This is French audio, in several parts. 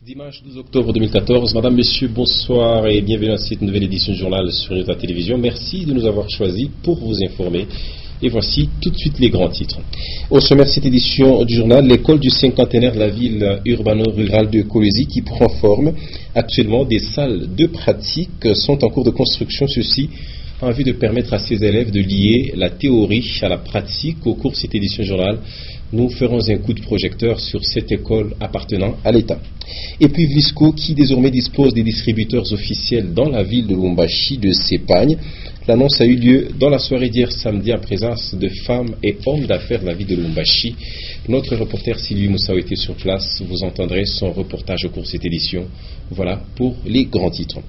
Dimanche 12 octobre 2014, Madame, Monsieur, bonsoir et bienvenue à cette nouvelle édition du journal sur notre télévision. Merci de nous avoir choisis pour vous informer. Et voici tout de suite les grands titres. Au sommaire de cette édition du journal, l'école du cinquantenaire de la ville urbano-rurale de Kolwezi qui prend forme. Actuellement, des salles de pratique sont en cours de construction, ceci en vue de permettre à ces élèves de lier la théorie à la pratique. Au cours de cette édition du journal, nous ferons un coup de projecteur sur cette école appartenant à l'État. Et puis Vlisco, qui désormais dispose des distributeurs officiels dans la ville de Lubumbashi de Sepagne. L'annonce a eu lieu dans la soirée d'hier samedi en présence de femmes et hommes d'affaires de la ville de Lubumbashi. Notre reporter Sylvie Moussao était sur place. Vous entendrez son reportage au cours de cette édition. Voilà pour les grands titres.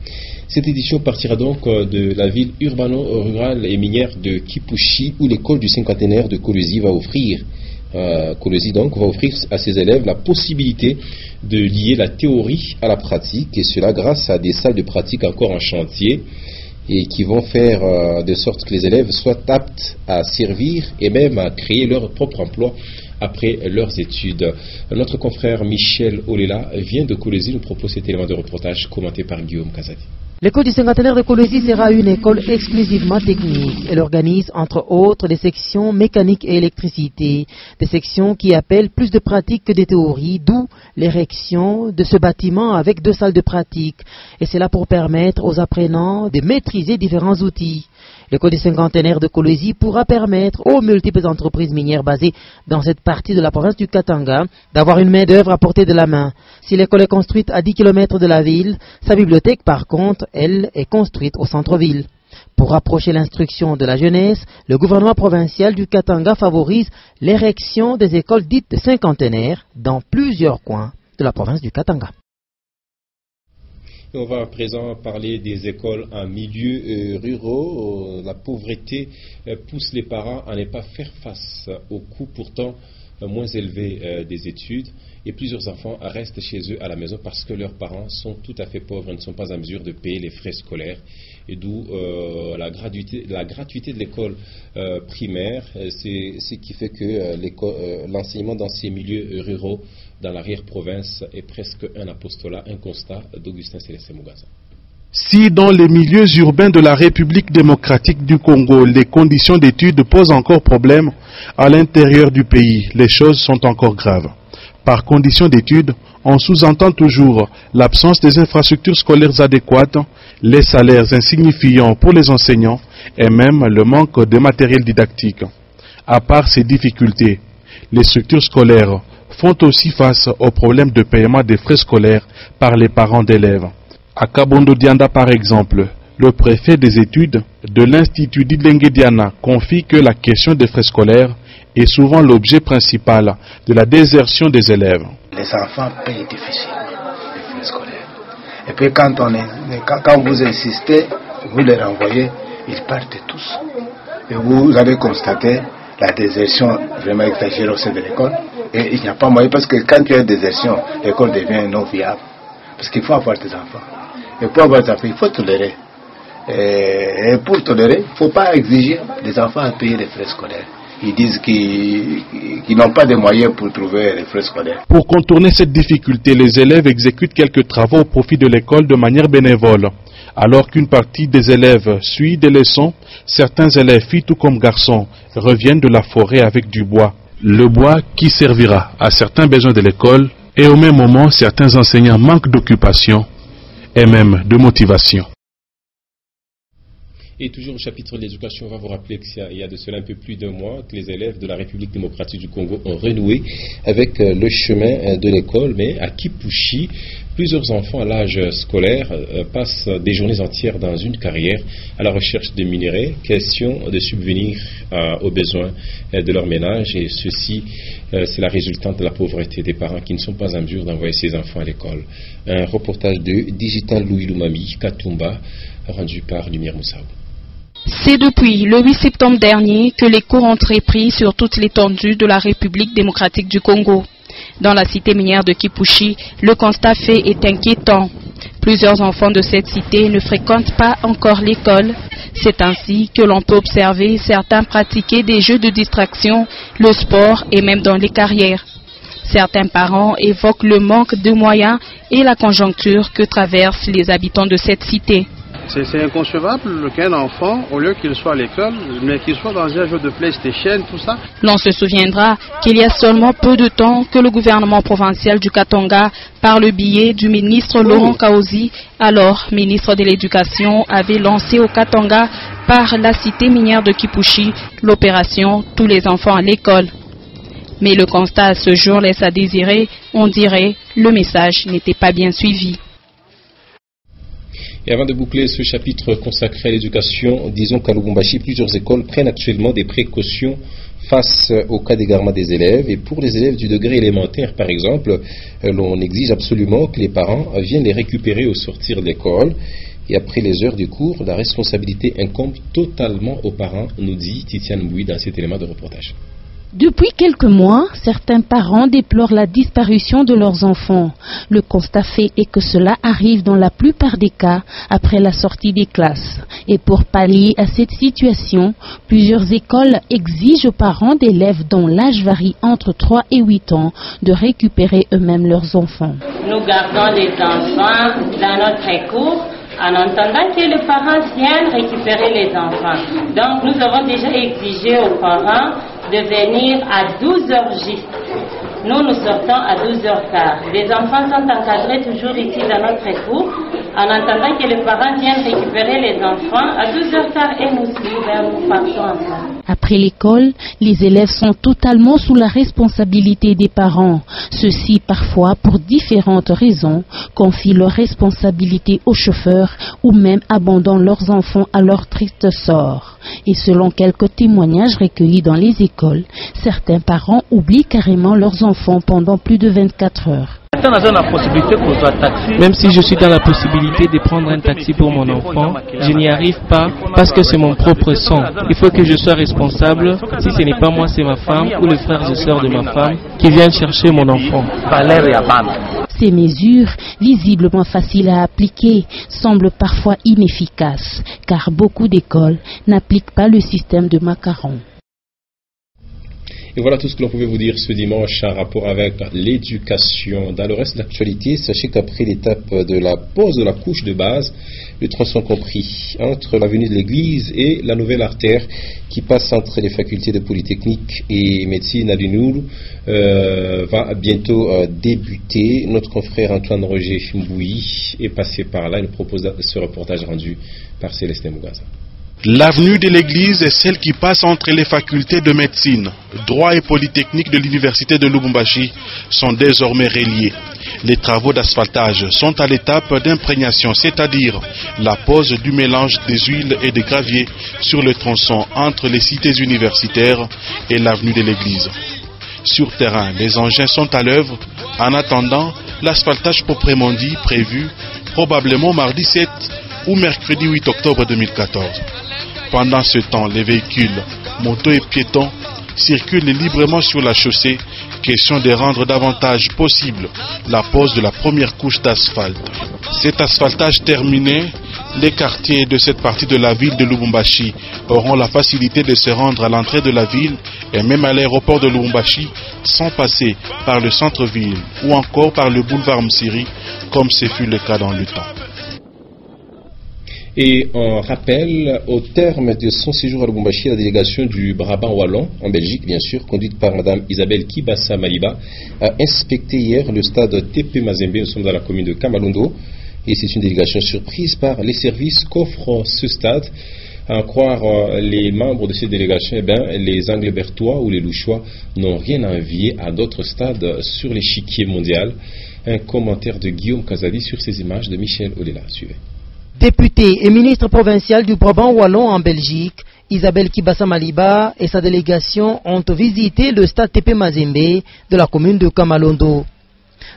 Cette édition partira donc de la ville urbano-rurale et minière de Kipushi, où l'école du cinquantenaire de Kolwezi va offrir à ses élèves la possibilité de lier la théorie à la pratique, et cela grâce à des salles de pratique encore en chantier et qui vont faire de sorte que les élèves soient aptes à servir et même à créer leur propre emploi après leurs études. Notre confrère Michel Olela vient de Kolwezi, nous propose cet élément de reportage commenté par Guillaume Kazadi. L'école du cinquantenaire de Kolwezi sera une école exclusivement technique. Elle organise entre autres des sections mécanique et électricité, des sections qui appellent plus de pratique que de théorie, d'où l'érection de ce bâtiment avec 2 salles de pratique. Et c'est là pour permettre aux apprenants de maîtriser différents outils. L'école du cinquantenaire de Kolwezi pourra permettre aux multiples entreprises minières basées dans cette partie de la province du Katanga d'avoir une main-d'œuvre à portée de la main. Si l'école est construite à 10 km de la ville, sa bibliothèque, par contre, elle est construite au centre-ville. Pour rapprocher l'instruction de la jeunesse, le gouvernement provincial du Katanga favorise l'érection des écoles dites de cinquantenaires dans plusieurs coins de la province du Katanga. On va à présent parler des écoles en milieu ruraux. La pauvreté pousse les parents à ne pas faire face aux coûts pourtant moins élevés des études. Et plusieurs enfants restent chez eux à la maison parce que leurs parents sont tout à fait pauvres et ne sont pas en mesure de payer les frais scolaires. Et d'où la gratuité de l'école primaire. C'est ce qui fait que l'enseignement dans ces milieux ruraux dans l'arrière-province est presque un apostolat, un constat d'Augustin Célestin Mugaza. Si dans les milieux urbains de la République démocratique du Congo, les conditions d'études posent encore problème, à l'intérieur du pays, les choses sont encore graves. Par conditions d'études, on sous-entend toujours l'absence des infrastructures scolaires adéquates, les salaires insignifiants pour les enseignants et même le manque de matériel didactique. À part ces difficultés, les structures scolaires font aussi face aux problèmes de paiement des frais scolaires par les parents d'élèves. À Kabondo Dianda par exemple, le préfet des études de l'Institut d'Idlengue Diana confie que la question des frais scolaires est souvent l'objet principal de la désertion des élèves. Les enfants payent difficilement les frais scolaires. Et puis quand vous insistez, vous les renvoyez, ils partent tous. Et vous allez constater la désertion vraiment exagérée au sein de l'école. Et il n'y a pas moyen, parce que quand il y a une désertion, l'école devient non viable. Parce qu'il faut avoir des enfants. Et pour avoir des enfants, il faut tolérer. Et pour tolérer, il ne faut pas exiger des enfants à payer les frais scolaires. Ils disent qu'ils n'ont pas de moyens pour trouver les frais scolaires. Pour contourner cette difficulté, les élèves exécutent quelques travaux au profit de l'école de manière bénévole. Alors qu'une partie des élèves suit des leçons, certains élèves, filles tout comme garçons, reviennent de la forêt avec du bois. Le bois qui servira à certains besoins de l'école, et au même moment, certains enseignants manquent d'occupation et même de motivation. Et toujours au chapitre de l'éducation, on va vous rappeler qu'il y a de cela un peu plus d'un mois que les élèves de la République démocratique du Congo ont renoué avec le chemin de l'école, mais à Kipushi, plusieurs enfants à l'âge scolaire passent des journées entières dans une carrière à la recherche de minerais, question de subvenir aux besoins de leur ménage, et ceci, c'est la résultante de la pauvreté des parents qui ne sont pas en mesure d'envoyer ses enfants à l'école. Un reportage de Digital Louis Lumami, Katumba, rendu par Lumière Moussao. C'est depuis le 8 septembre dernier que les cours ont repris sur toute l'étendue de la République démocratique du Congo. Dans la cité minière de Kipushi, le constat fait est inquiétant. Plusieurs enfants de cette cité ne fréquentent pas encore l'école. C'est ainsi que l'on peut observer certains pratiquer des jeux de distraction, le sport et même dans les carrières. Certains parents évoquent le manque de moyens et la conjoncture que traversent les habitants de cette cité. C'est inconcevable qu'un enfant, au lieu qu'il soit à l'école, mais qu'il soit dans un jeu de PlayStation, tout ça. L'on se souviendra qu'il y a seulement peu de temps que le gouvernement provincial du Katanga, par le biais du ministre Laurent Kaozi, alors ministre de l'Éducation, avait lancé au Katanga, par la cité minière de Kipushi, l'opération « Tous les enfants à l'école ». Mais le constat à ce jour laisse à désirer, on dirait, le message n'était pas bien suivi. Et avant de boucler ce chapitre consacré à l'éducation, disons qu'à Lubumbashi, plusieurs écoles prennent actuellement des précautions face au cas d'égarement des élèves. Et pour les élèves du degré élémentaire, par exemple, l'on exige absolument que les parents viennent les récupérer au sortir de l'école. Et après les heures du cours, la responsabilité incombe totalement aux parents, nous dit Titiane Boui dans cet élément de reportage. Depuis quelques mois, certains parents déplorent la disparition de leurs enfants. Le constat fait est que cela arrive dans la plupart des cas après la sortie des classes. Et pour pallier à cette situation, plusieurs écoles exigent aux parents d'élèves dont l'âge varie entre 3 et 8 ans de récupérer eux-mêmes leurs enfants. Nous gardons les enfants dans notre cours en attendant que les parents viennent récupérer les enfants. Donc nous avons déjà exigé aux parents de venir à 12h juste. Nous sortons à 12h15. Les enfants sont encadrés toujours ici dans notre cours en attendant que les parents viennent récupérer les enfants à 12h15 et nous partons ensemble. Après l'école, les élèves sont totalement sous la responsabilité des parents. Ceux-ci, parfois, pour différentes raisons, confient leurs responsabilités aux chauffeurs ou même abandonnent leurs enfants à leur triste sort. Et selon quelques témoignages recueillis dans les écoles, certains parents oublient carrément leurs enfants pendant plus de 24 heures. Même si je suis dans la possibilité de prendre un taxi pour mon enfant, je n'y arrive pas parce que c'est mon propre sang. Il faut que je sois responsable. Si ce n'est pas moi, c'est ma femme ou les frères et sœurs de ma femme qui viennent chercher mon enfant. Ces mesures, visiblement faciles à appliquer, semblent parfois inefficaces, car beaucoup d'écoles n'appliquent pas le système de macarons. Et voilà tout ce que l'on pouvait vous dire ce dimanche en rapport avec l'éducation. Dans le reste de l'actualité, sachez qu'après l'étape de la pose de la couche de base, le tronçon compris entre l'avenue de l'église et la nouvelle artère qui passe entre les facultés de Polytechnique et médecine à Lunoul va bientôt débuter. Notre confrère Antoine Roger Mbouy est passé par là. Il nous propose ce reportage rendu par Célestin Mugaza. L'avenue de l'église est celle qui passe entre les facultés de médecine, droit et polytechnique de l'université de Lubumbashi sont désormais reliés. Les travaux d'asphaltage sont à l'étape d'imprégnation, c'est-à-dire la pose du mélange des huiles et des graviers sur le tronçon entre les cités universitaires et l'avenue de l'église. Sur terrain, les engins sont à l'œuvre en attendant l'asphaltage proprement dit prévu probablement mardi 7 ou mercredi 8 octobre 2014. Pendant ce temps, les véhicules, motos et piétons circulent librement sur la chaussée, question de rendre davantage possible la pose de la première couche d'asphalte. Cet asphaltage terminé, les quartiers de cette partie de la ville de Lubumbashi auront la facilité de se rendre à l'entrée de la ville et même à l'aéroport de Lubumbashi sans passer par le centre-ville ou encore par le boulevard Msiri, comme ce fut le cas dans le temps. Et on rappelle, au terme de son séjour à Lubumbashi, la délégation du Brabant Wallon, en Belgique bien sûr, conduite par Mme Isabelle Kibassa Maliba, a inspecté hier le stade TP Mazembe. Nous sommes dans la commune de Kamalondo et c'est une délégation surprise par les services qu'offre ce stade. À en croire les membres de cette délégation, les Anglebertois ou les Louchois n'ont rien à envier à d'autres stades sur l'échiquier mondial. Un commentaire de Guillaume Kazadi sur ces images de Michel Olela. Suivez. Député et ministre provincial du Brabant Wallon en Belgique, Isabelle Kibassa Maliba et sa délégation ont visité le stade TP Mazembe de la commune de Kamalondo.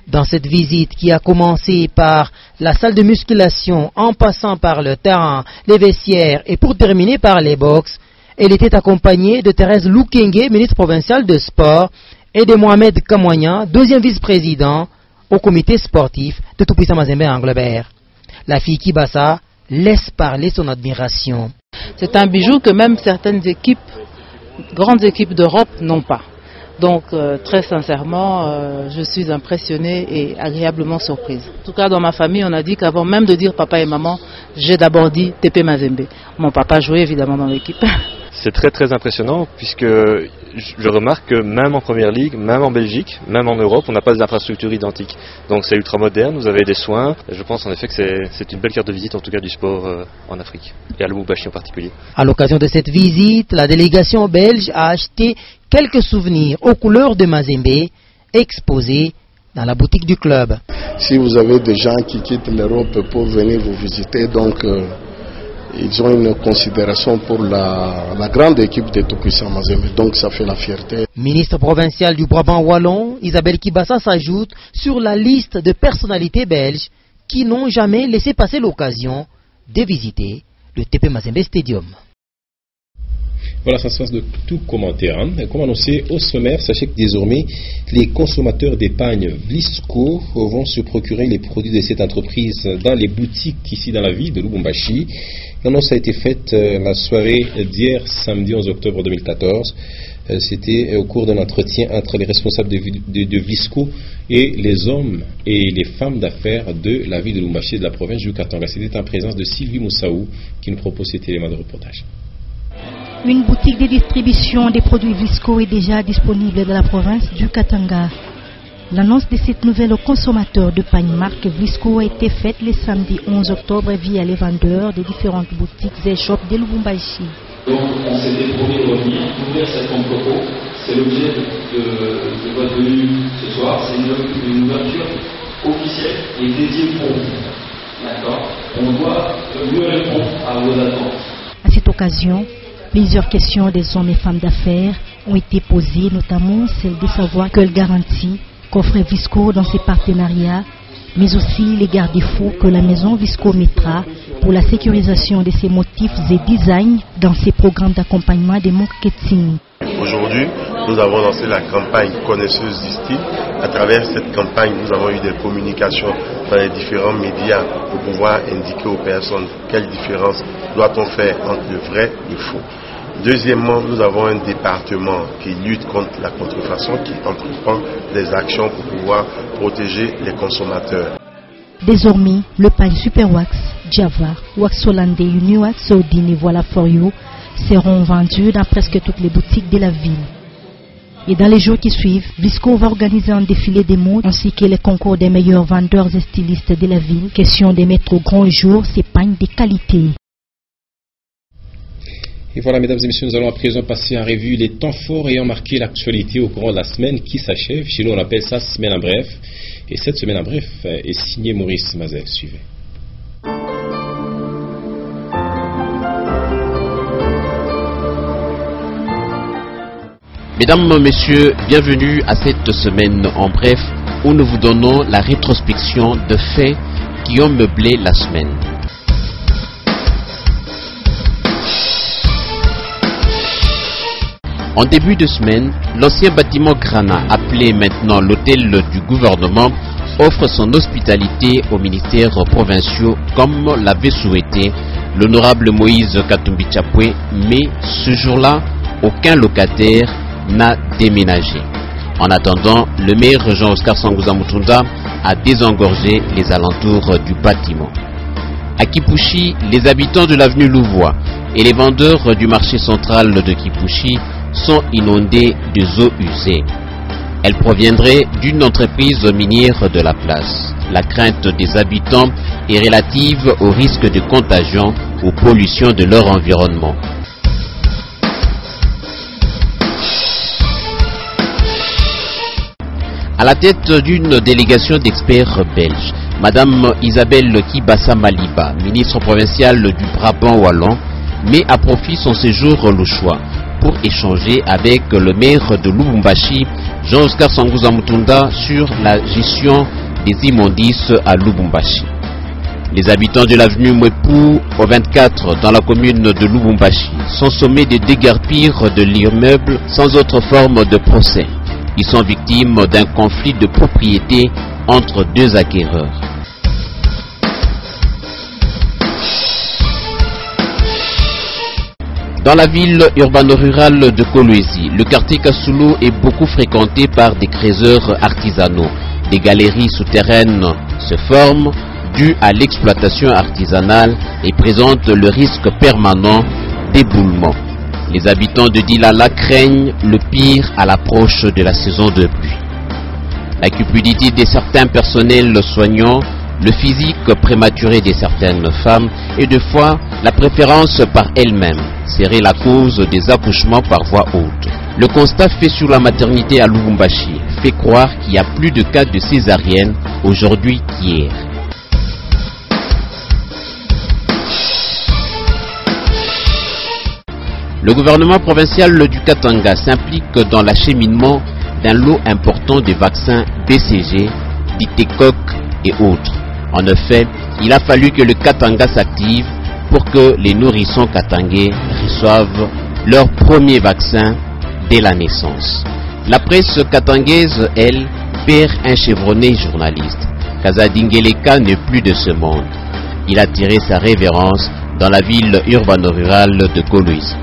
Dans cette visite qui a commencé par la salle de musculation en passant par le terrain, les vestiaires et pour terminer par les box, elle était accompagnée de Thérèse Loukenge, ministre provinciale de sport, et de Mohamed Kamouania, deuxième vice-président au comité sportif de Tout-Puissant Mazembe Anglebert. La fille Kibassa laisse parler son admiration. C'est un bijou que même certaines équipes, grandes équipes d'Europe n'ont pas. Donc très sincèrement, je suis impressionnée et agréablement surprise. En tout cas dans ma famille, on a dit qu'avant même de dire papa et maman, j'ai d'abord dit TP Mazembe. Mon papa jouait évidemment dans l'équipe. C'est très très impressionnant puisque je remarque que même en première ligue, même en Belgique, même en Europe, on n'a pas des infrastructures identiques. Donc c'est ultra moderne, vous avez des soins. Je pense en effet que c'est une belle carte de visite en tout cas du sport en Afrique et à Lubumbashi en particulier. À l'occasion de cette visite, la délégation belge a acheté quelques souvenirs aux couleurs de Mazembe exposés dans la boutique du club. Si vous avez des gens qui quittent l'Europe pour venir vous visiter, donc ils ont une considération pour la grande équipe de Tout-Puissant Mazembe, donc ça fait la fierté. Ministre provincial du Brabant Wallon, Isabelle Kibassa s'ajoute sur la liste de personnalités belges qui n'ont jamais laissé passer l'occasion de visiter le TP Mazembe Stadium. Voilà, ça se passe de tout commentaire. Comme annoncé au sommaire, sachez que désormais, les consommateurs d'épargne Vlisco vont se procurer les produits de cette entreprise dans les boutiques ici dans la ville de Lubumbashi. L'annonce a été faite la soirée d'hier, samedi 11 octobre 2014. C'était au cours d'un entretien entre les responsables de Vlisco et les hommes et les femmes d'affaires de la ville de Lubumbashi et de la province du Katanga. C'était en présence de Sylvie Moussaou qui nous propose cet élément de reportage. Une boutique de distribution des produits Vlisco est déjà disponible dans la province du Katanga. L'annonce de cette nouvelle aux consommateurs de pagne marque Vlisco a été faite le samedi 11 octobre via les vendeurs des différentes boutiques et shops de Lubumbashi. Donc on s'était promis d'ouvrir cette entrepôt. C'est l'objet de votre venue ce soir. C'est une ouverture officielle et dédiée pour vous. D'accord ? On doit mieux répondre à vos attentes. À cette occasion, plusieurs questions des hommes et femmes d'affaires ont été posées, notamment celle de savoir quelle garantie qu'offre Vlisco dans ses partenariats, mais aussi les garde-fous que la maison Vlisco mettra pour la sécurisation de ses motifs et designs dans ses programmes d'accompagnement de marketing. Aujourd'hui, nous avons lancé la campagne Connaisseuse du style. À travers cette campagne, nous avons eu des communications dans les différents médias pour pouvoir indiquer aux personnes quelle différence doit-on faire entre le vrai et le faux. Deuxièmement, nous avons un département qui lutte contre la contrefaçon, qui entreprend des actions pour pouvoir protéger les consommateurs. Désormais, le pain Super Wax, Java, Wax hollandais, Uniwax, Sodine et Voilà For You seront vendus dans presque toutes les boutiques de la ville. Et dans les jours qui suivent, Vlisco va organiser un défilé des modes ainsi que les concours des meilleurs vendeurs et stylistes de la ville. Question de mettre au grand jour ces pagnes de qualité. Et voilà, mesdames et messieurs, nous allons à présent passer en revue les temps forts ayant marqué l'actualité au courant de la semaine qui s'achève. Chez nous, on appelle ça semaine en bref. Et cette semaine en bref est signée Maurice Mazel. Suivez. Mesdames, Messieurs, bienvenue à cette semaine en bref où nous vous donnons la rétrospection de faits qui ont meublé la semaine. En début de semaine, l'ancien bâtiment Grana, appelé maintenant l'hôtel du gouvernement, offre son hospitalité aux ministères provinciaux comme l'avait souhaité l'honorable Moïse Katumbi Chapwe, mais ce jour-là, aucun locataire n'a déménagé. En attendant, le maire Jean-Oscar Sangouza Mutunda a désengorgé les alentours du bâtiment. À Kipushi, les habitants de l'avenue Louvois et les vendeurs du marché central de Kipushi sont inondés de eaux usées. Elles proviendraient d'une entreprise minière de la place. La crainte des habitants est relative au risque de contagion ou pollution de leur environnement. À la tête d'une délégation d'experts belges, Madame Isabelle Kibassa Maliba, ministre provinciale du Brabant Wallon, met à profit son séjour louchois pour échanger avec le maire de Lubumbashi, Jean-Oscar Sangouza Mutunda, sur la gestion des immondices à Lubumbashi. Les habitants de l'avenue Mwepou, au 24, dans la commune de Lubumbashi, sont sommés de déguerpir de l'immeuble sans autre forme de procès. Ils sont victimes d'un conflit de propriété entre deux acquéreurs. Dans la ville urbano-rurale de Kolwezi, le quartier Kasulu est beaucoup fréquenté par des creuseurs artisanaux. Des galeries souterraines se forment dues à l'exploitation artisanale et présentent le risque permanent d'éboulement. Les habitants de Dilala craignent le pire à l'approche de la saison de pluie. La cupidité de certains personnels soignants, le physique prématuré de certaines femmes et de fois la préférence par elles-mêmes serait la cause des accouchements par voie haute. Le constat fait sur la maternité à Lubumbashi fait croire qu'il y a plus de cas de césarienne aujourd'hui qu'hier. Le gouvernement provincial du Katanga s'implique dans l'acheminement d'un lot important de vaccins BCG, Dictécoque et autres. En effet, il a fallu que le Katanga s'active pour que les nourrissons katangais reçoivent leur premier vaccin dès la naissance. La presse katangaise, elle, perd un chevronné journaliste. Kazadingeleka n'est plus de ce monde. Il a tiré sa révérence dans la ville urbano-rurale de Kolwezi.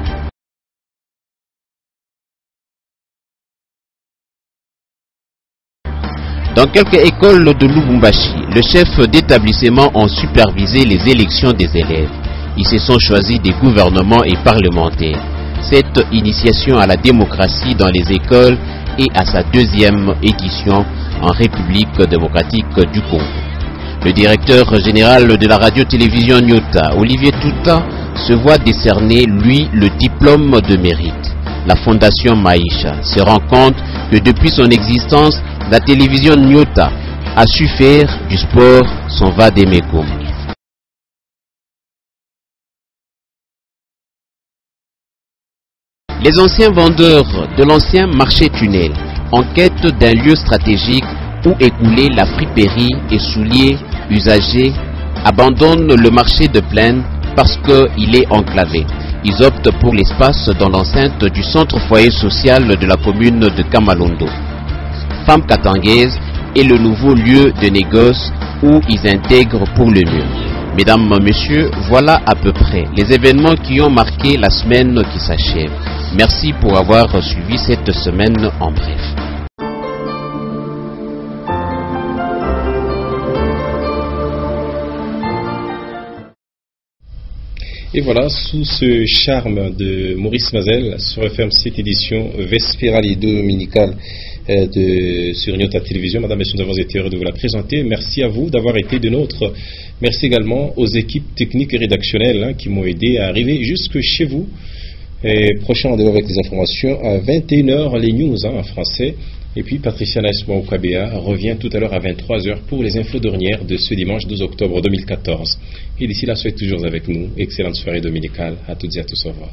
Dans quelques écoles de Lubumbashi, le chef d'établissement ont supervisé les élections des élèves. Ils se sont choisis des gouvernements et parlementaires. Cette initiation à la démocratie dans les écoles est à sa deuxième édition en République démocratique du Congo. Le directeur général de la radio-télévision Nyota, Olivier Touta, se voit décerner, lui, le diplôme de mérite. La fondation Maïcha se rend compte que depuis son existence, la télévision Nyota a su faire du sport son vademecum. Les anciens vendeurs de l'ancien marché tunnel, en quête d'un lieu stratégique où écouler la friperie et souliers usagés, abandonnent le marché de plaine parce qu'il est enclavé. Ils optent pour l'espace dans l'enceinte du centre foyer social de la commune de Kamalondo. Femme katangaise est le nouveau lieu de négoce où ils intègrent pour le mieux. Mesdames, messieurs, voilà à peu près les événements qui ont marqué la semaine qui s'achève. Merci pour avoir suivi cette semaine en bref. Et voilà, sous ce charme de Maurice Mazel, se referme cette édition vespérale et dominicale sur Nyota Télévision. Madame, messieurs, nous avons été heureux de vous la présenter. Merci à vous d'avoir été de nôtres. Merci également aux équipes techniques et rédactionnelles qui m'ont aidé à arriver jusque chez vous. Et prochain rendez-vous avec les informations à 21h, les news en français. Et puis Patricia Naïsma Okabea revient tout à l'heure à 23h pour les infos dernières de ce dimanche 12 octobre 2014. Et d'ici là, soyez toujours avec nous. Excellente soirée dominicale. À toutes et à tous, au revoir.